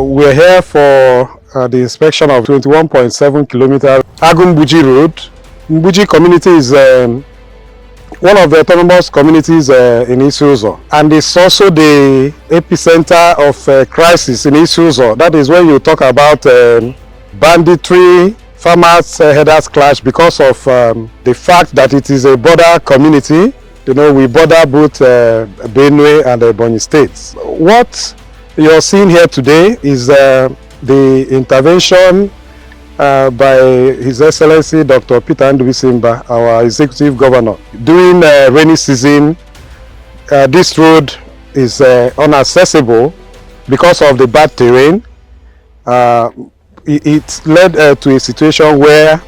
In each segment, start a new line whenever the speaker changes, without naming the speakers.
We're here for the inspection of 21.7 kilometer Mgbuji Road. Mgbuji community is one of the autonomous communities in Isi-Uzo, and it's also the epicenter of crisis in Isi-Uzo. That is when you talk about banditry, farmers headers clash, because of the fact that it is a border community. You know, we border both Benue and Ebonyi states. What you're seeing here today is the intervention by His Excellency Dr. Peter Mbah, our Executive Governor. During rainy season, this road is inaccessible because of the bad terrain. It led to a situation where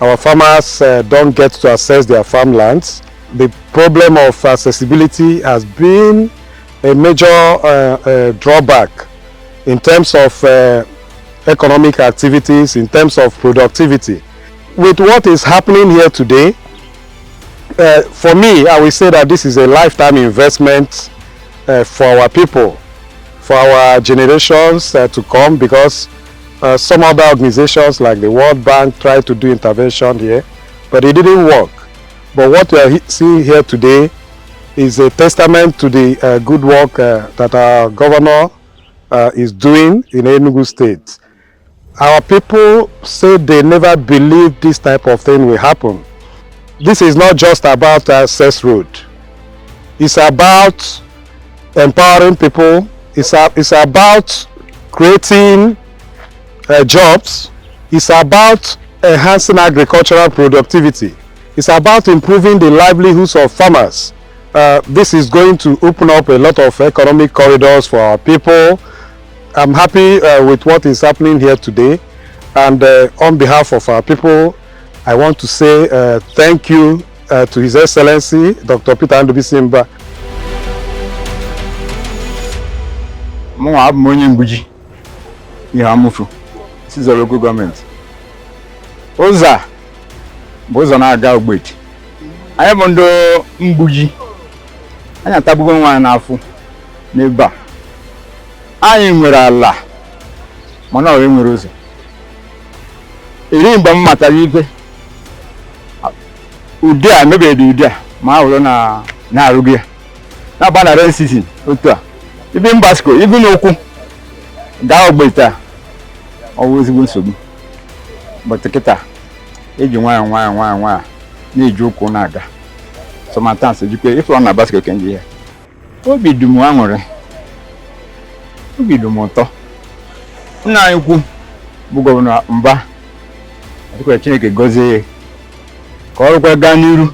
our farmers don't get to access their farmlands. The problem of accessibility has been a major drawback in terms of economic activities, in terms of productivity. With what is happening here today, for me, I will say that this is a lifetime investment for our people, for our generations to come, because some other organizations like the World Bank tried to do intervention here, but it didn't work. But what we are seeing here today is a testament to the good work that our governor is doing in Enugu State. Our people say they never believed this type of thing will happen. This is not just about access road. It's about empowering people. It's about creating jobs. It's about enhancing agricultural productivity. It's about improving the livelihoods of farmers. This is going to open up a lot of economic corridors for our people. I'm happy with what is happening here today, and on behalf of our people, I want to say thank you to His Excellency Dr. Peter Mbah.
I'm Mgbuji-Ogbete. Eha Amufu. This is a local government. Oza. Boza na Mgbuji-Ogbete. I am on the Mgbuji. I am tabugo nwa na afu n'ebe a. Anyị nwere ala mana ọ nwere ụzọ. Iri mgbe m matara ibe ụdị a mebedi ụdị a ma ahụrụ na arụgo ya. Na ba na rain season otu a. Ibe mbasko ibu n'okwu gaa Ogbete a ọwụ ezigbo nsogbu. But kịta eji nwayọ na-eji ụkwụ na-aga. Sometimes ejikwe ife ọ na basket kenji ya. Obi dum aṅụrị. Obi dum ụtọ. Nna anyị ukwu bụ Gọvanọ Mbah. Adịkwa Chineke gọzie ya ka ọ rụkwa gaa n'iru.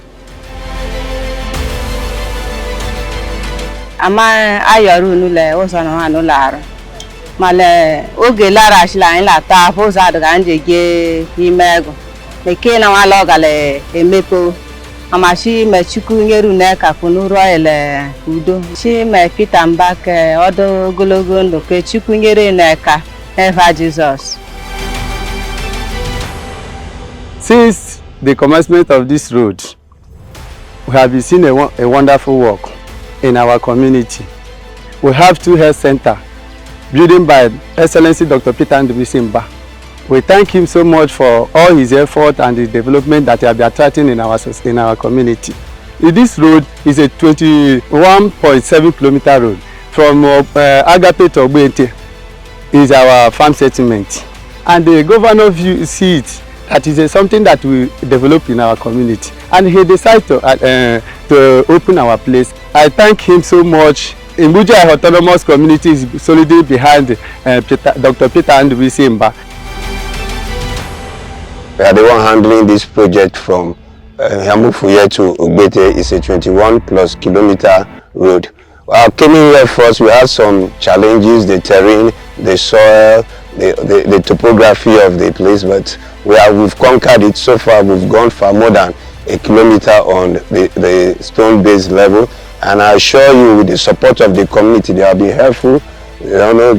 Ama ayọrọ n'ụlọ ụzọ na n'ụlọ arụ. Male oge laraghachila anyị lata afọ ụzọ adịga nje gị ime ego. Eke na nwala ọgala emepe. Amashi me Chukwu nyeru n'eka kwunu royal udo. Chi me Peter Mbah ke ọdụ ogologo ndụ ke Chukwu nyere n'eka Eha Jesus.
Since the commencement of this road, we have been seeing a wonderful work in our community. We have 2 health centers built by Excellency Dr. Peter Mbah. We thank him so much for all his effort and the development that he has been attracting in our community. This road is a 21.7 kilometer road from Agape to Ogbete. Is our farm settlement, and the governor sees it that is something that we develop in our community, and he decided to open our place. I thank him so much. Mgbuji autonomous community is solidly behind Dr. Peter Mbah.
We are the one handling this project from Eha Amufu here to Ogbete. It's a 21+ kilometer road. Coming here first, we had some challenges: the terrain, the soil, the topography of the place, but we've conquered it so far. We've gone for more than 1 kilometer on the stone-based level, and I assure you, with the support of the community, they have been helpful,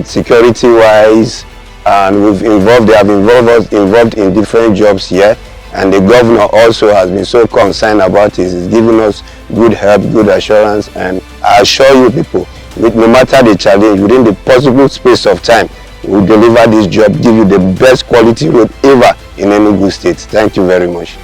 security-wise, and they have involved in different jobs here, and the governor also has been so concerned about it. He's giving us good help, good assurance, and I assure you people, no matter the challenge, within the possible space of time, will deliver this job, give you the best quality road ever in Enugu State. Thank you very much.